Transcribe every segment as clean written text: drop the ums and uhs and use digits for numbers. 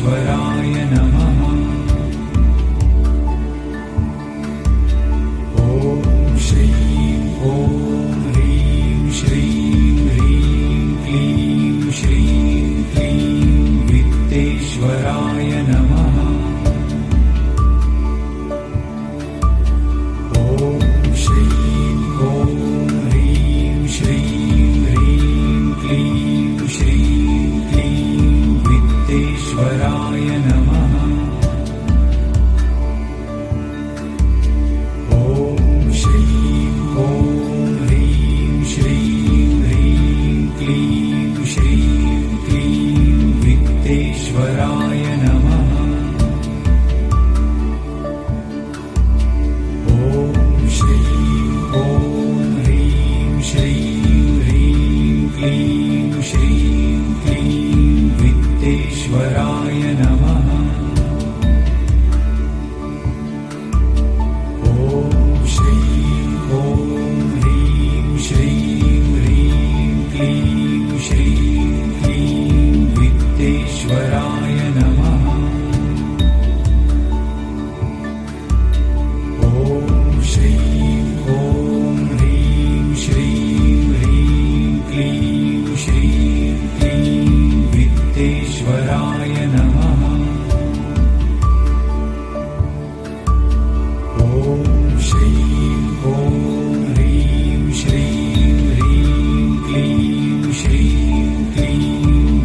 वित्तेश्वराय नमः। ॐ श्रीं ॐ ह्रीं श्रीं ह्रीं क्लीं श्रीं क्लीं वित्तेश्वराय नमः। ॐ श्रीं ॐ ह्रीं श्रीं ह्रीं क्लीं श्रीं क्लीं वित्तेश्वराय नमः। ॐ श्रीं ॐ ह्रीं श्रीं ह्रीं क्लीं श्रीं क्लीं वित्तेश्वराय नमः। ॐ श्रीं ॐ ह्रीं श्रीं ह्रीं क्लीं श्रीं क्लीं वित्तेश्वराय नमः। ॐ श्रीं ॐ ह्रीं श्रीं ह्रीं क्लीं श्रीं क्लीं वित्तेश्वराय नमः। ॐ श्रीं ॐ ह्रीं श्रीं ह्रीं क्लीं श्रीं क्लीं वित्तेश्वराय नमः। ॐ श्रीं ॐ ह्रीं श्रीं ह्रीं क्लीं श्रीं क्लीं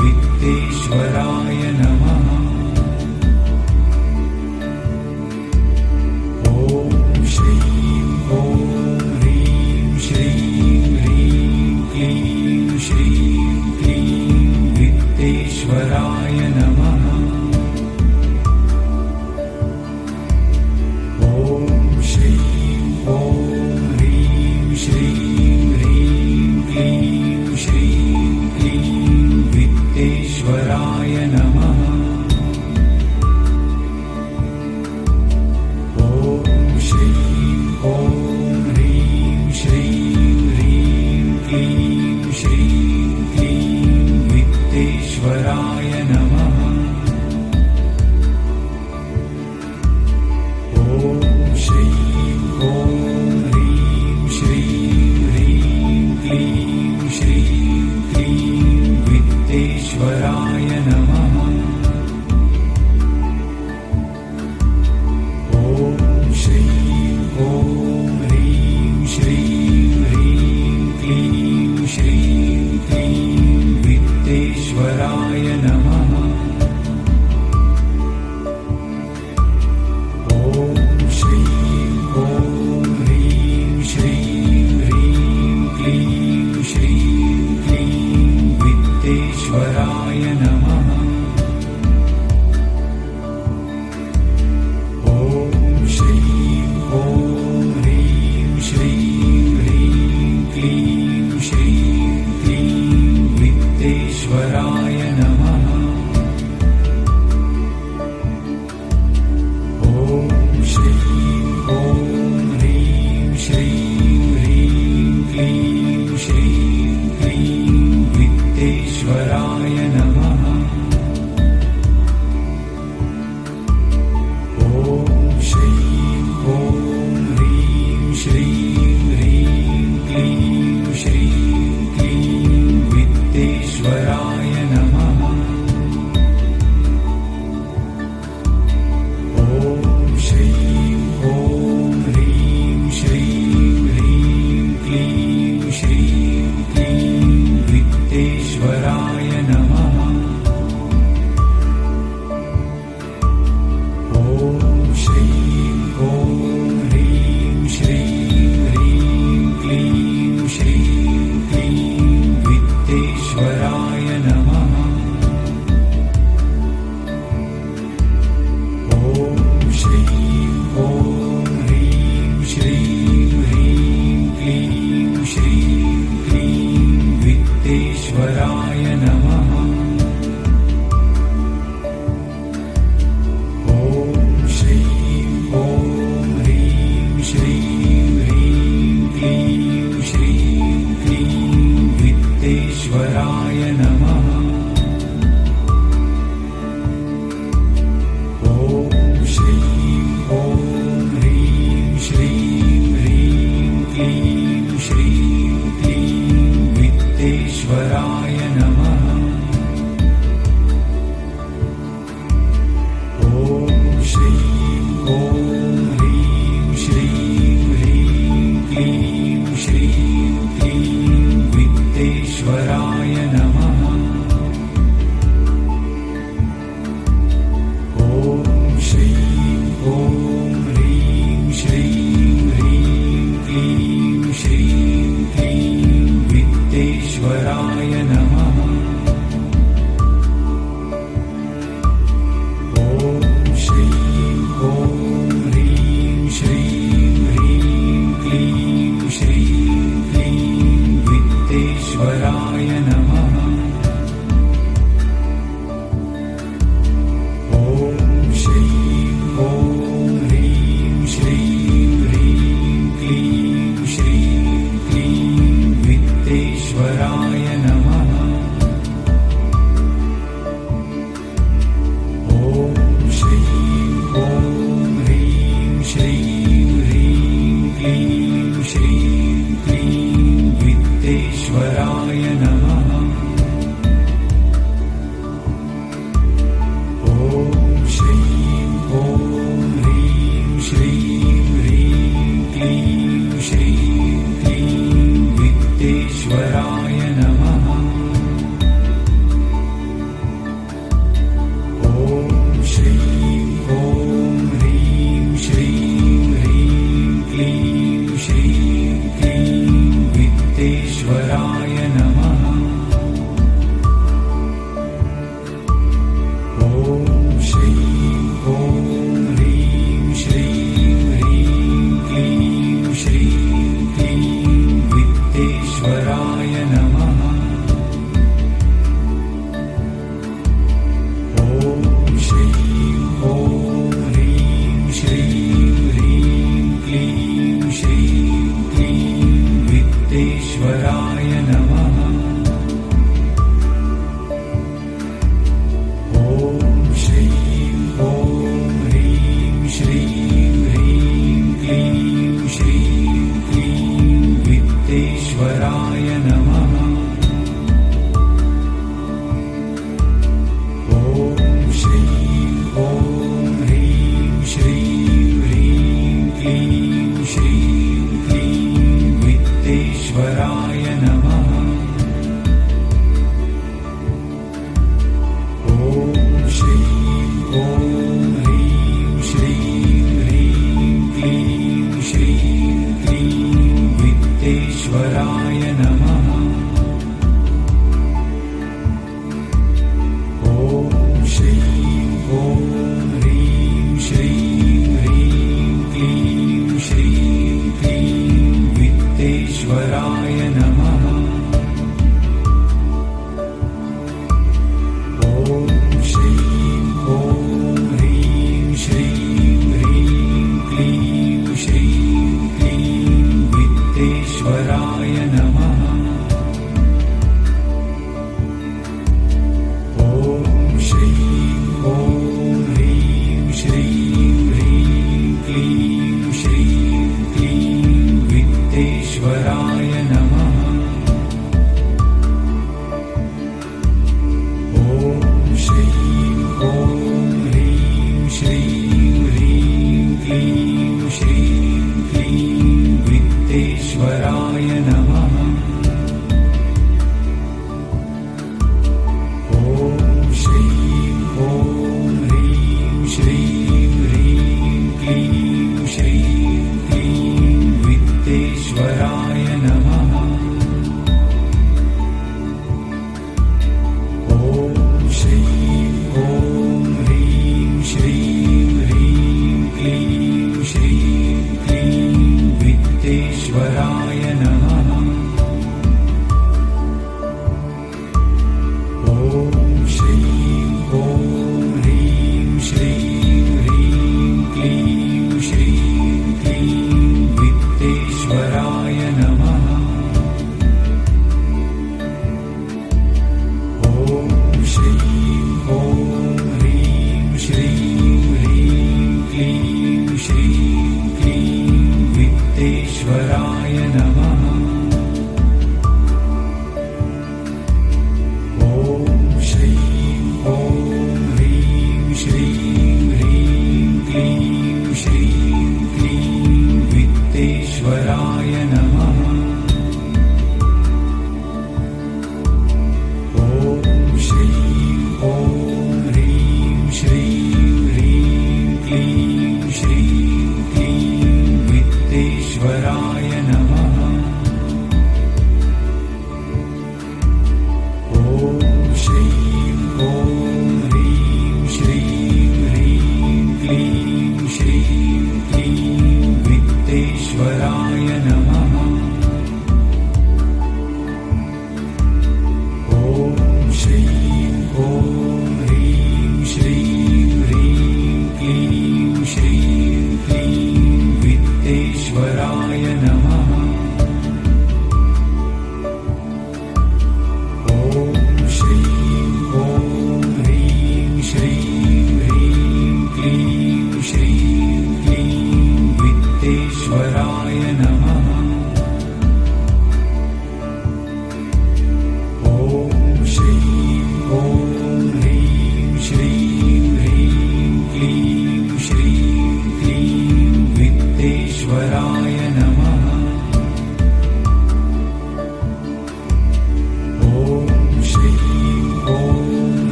वित्तेश्वराय नमः। ॐ श्रीं ॐ ह्रीं श्रीं ह्रीं क्लीं श्रीं क्लीं वित्तेश्वराय नमः। ॐ श्रीं ॐ ह्रीं श्रीं ह्रीं क्लीं श्रीं क्लीं वित्तेश्वराय नमः। ॐ श्रीं ॐ ह्रीं श्रीं ह्रीं क्लीं श्रीं क्लीं वित्तेश्वराय नमः। ॐ श्रीं ॐ ह्रीं श्रीं ह्रीं क्लीं श्रीं क्लीं वित्तेश्वराय नमः। ॐ श्रीं ॐ ह्रीं श्रीं ह्रीं क्लीं श्रीं क्लीं वित्तेश्वराय नमः। श्रीं ॐ ह्रीं श्रीं ह्रीं क्लीं श्रीं क्लीं वित्तेश्वराय नमः। ॐ श्रीं ॐ ह्रीं श्रीं ह्रीं क्लीं श्रीं क्लीं वित्तेश्वराय नमः। ॐ श्रीं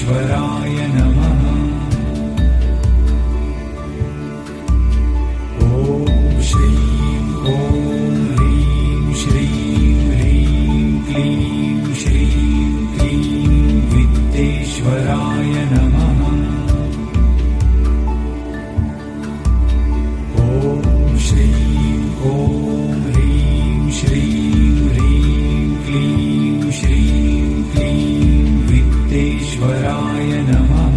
वित्तेश्वराय नमः। ॐ श्रीं ॐ ह्रीं श्रीं ह्रीं क्लीं श्रीं क्लीं वित्तेश्वराय नमः। ॐ श्रीं ॐ ह्रीं श्रीं ह्रीं क्लीं श्रीं क्लीं वित्तेश्वराय नमः।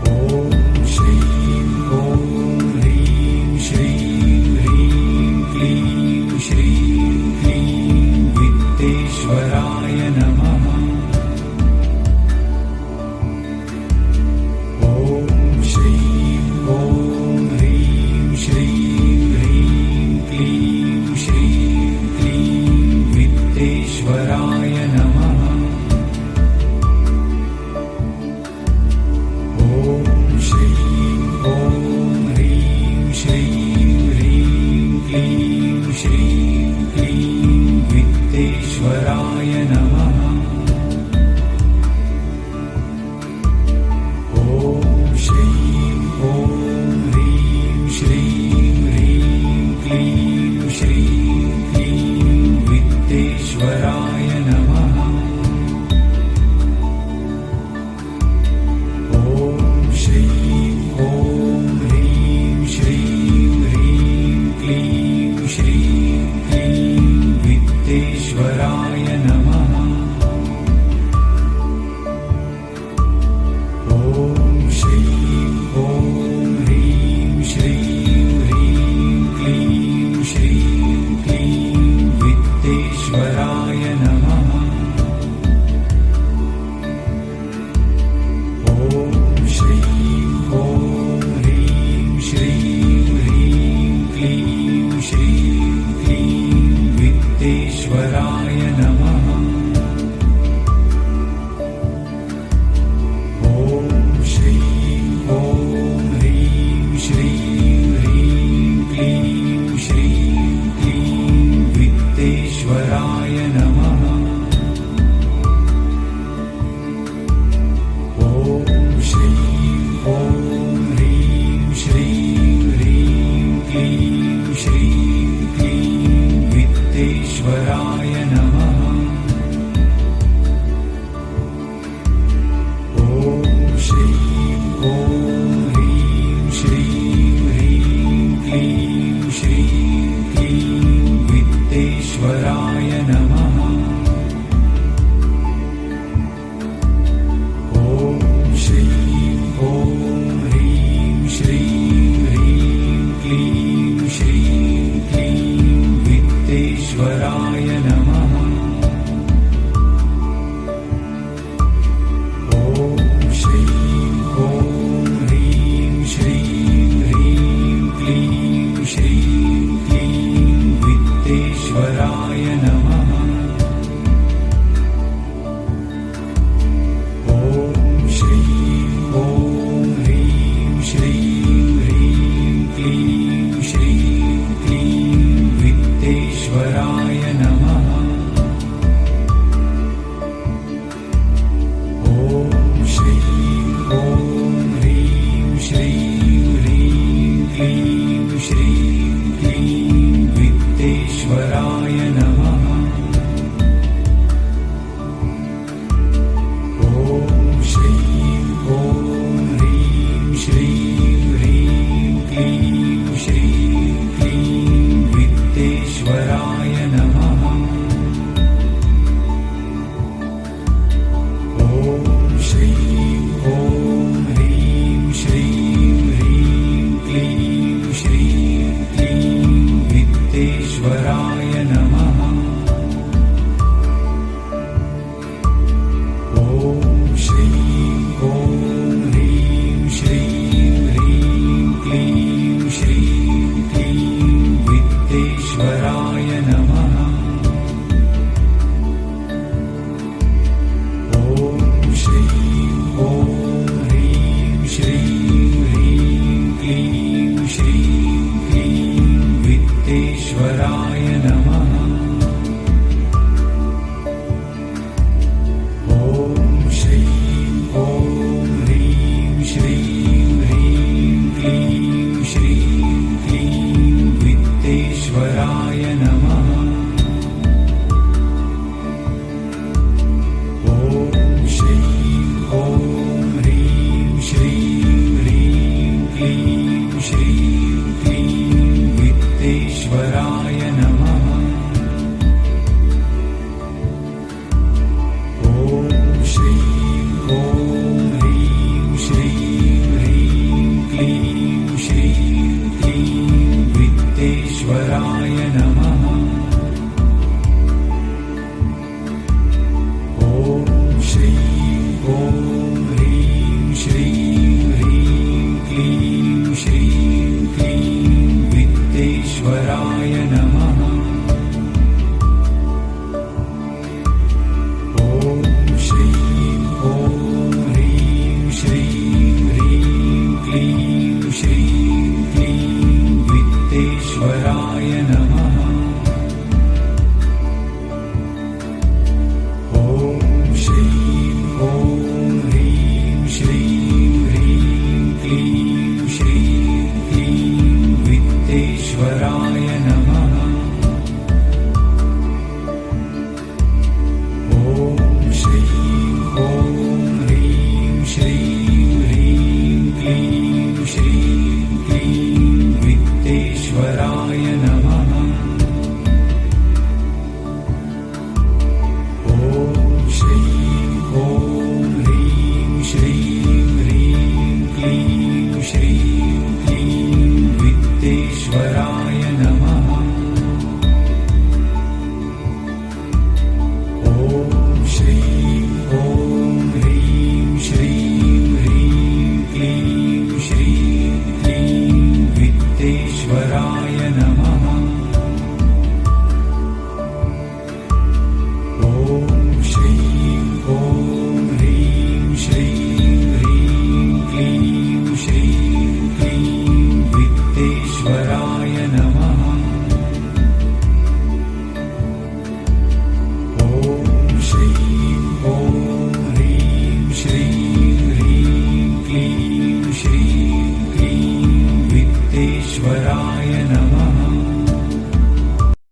ॐ श्रीं ॐ ह्रीं श्रीं ह्रीं क्लीं श्रीं क्लीं वित्तेश्वराय नमः। ॐ श्रीं ॐ ह्रीं श्रीं ह्रीं क्लीं श्रीं क्लीं वित्तेश्वराय नमः। ॐ श्रीं ॐ ह्रीं श्रीं ह्रीं क्लीं श्रीं क्लीं वित्तेश्वराय नमः। ॐ श्रीं ॐ ह्रीं श्रीं ह्रीं क्लीं श्रीं क्लीं वित्तेश्वराय नमः। ॐ श्रीं ॐ ह्रीं श्रीं ह्रीं क्लीं श्रीं क्लीं वित्तेश्वराय नमः। ॐ श्रीं ॐ ह्रीं श्रीं ह्रीं क्लीं श्रीं क्लीं वित्तेश्वराय नमः। ॐ श्रीं ॐ ह्रीं श्रीं ह्रीं क्लीं श्रीं क्लीं वित्तेश्वराय नमः। ॐ श्रीं ॐ ह्रीं श्रीं ह्रीं क्लीं श्रीं क्लीं वित्तेश्वराय नमः। ॐ श्रीं ॐ ह्रीं श्रीं ह्रीं क्लीं श्रीं क्लीं वित्तेश्वराय नमः। ॐ श्रीं ॐ ह्रीं श्रीं ह्रीं क्लीं श्रीं क्लीं वित्तेश्वराय नमः। ॐ श्रीं ॐ ह्रीं श्रीं ह्रीं क्लीं श्रीं क्लीं वित्तेश्वराय नमः। ॐ श्रीं ॐ ह्रीं श्रीं ह्रीं क्लीं श्रीं क्लीं वित्तेश्वराय नमः। ॐ श्रीं ॐ ह्रीं श्रीं ह्रीं क्लीं श्रीं क्लीं वित्तेश्वराय नमः। ॐ श्रीं ॐ ह्रीं श्रीं ह्रीं क्लीं श्रीं क्लीं वित्तेश्वराय नमः। ॐ श्रीं ॐ ह्रीं श्रीं ह्रीं क्लीं श्रीं क्लीं वित्तेश्वराय नमः। ॐ श्रीं ॐ ह्रीं श्रीं ह्रीं क्लीं श्रीं क्लीं वित्तेश्वराय नमः। ॐ श्रीं ॐ ह्रीं श्रीं ह्रीं क्लीं श्रीं क्लीं वित्तेश्वराय नमः। ॐ श्रीं ॐ ह्रीं श्रीं ह्रीं क्लीं श्रीं क्लीं वित्तेश्वराय नमः। वित्तेश्वराय नमः। ॐ श्रीं ॐ ह्रीं श्रीं ह्रीं क्लीं श्रीं क्लीं वित्तेश्वराय नमः। ॐ श्रीं ॐ ह्रीं श्रीं ह्रीं क्लीं श्रीं क्लीं वित्तेश्वराय नमः। ॐ श्रीं ॐ ह्रीं श्रीं ह्रीं क्लीं श्रीं क्लीं वित्तेश्वराय नमः। ॐ श्रीं ॐ ह्रीं श्रीं ह्रीं क्लीं श्रीं क्लीं वित्तेश्वराय नमः। ॐ श्रीं ॐ ह्रीं श्रीं ह्रीं क्लीं श्रीं क्लीं वित्तेश्वराय नमः। ॐ श्रीं ॐ ह्रीं श्रीं ह्रीं क्लीं श्रीं क्लीं वित्तेश्वराय नमः। ॐ श्रीं ॐ ह्रीं श्रीं ह्रीं क्लीं श्रीं क्लीं वित्तेश्वराय नमः। ॐ श्रीं ॐ ह्रीं श्रीं ह्रीं क्लीं श्रीं क्लीं वित्तेश्वराय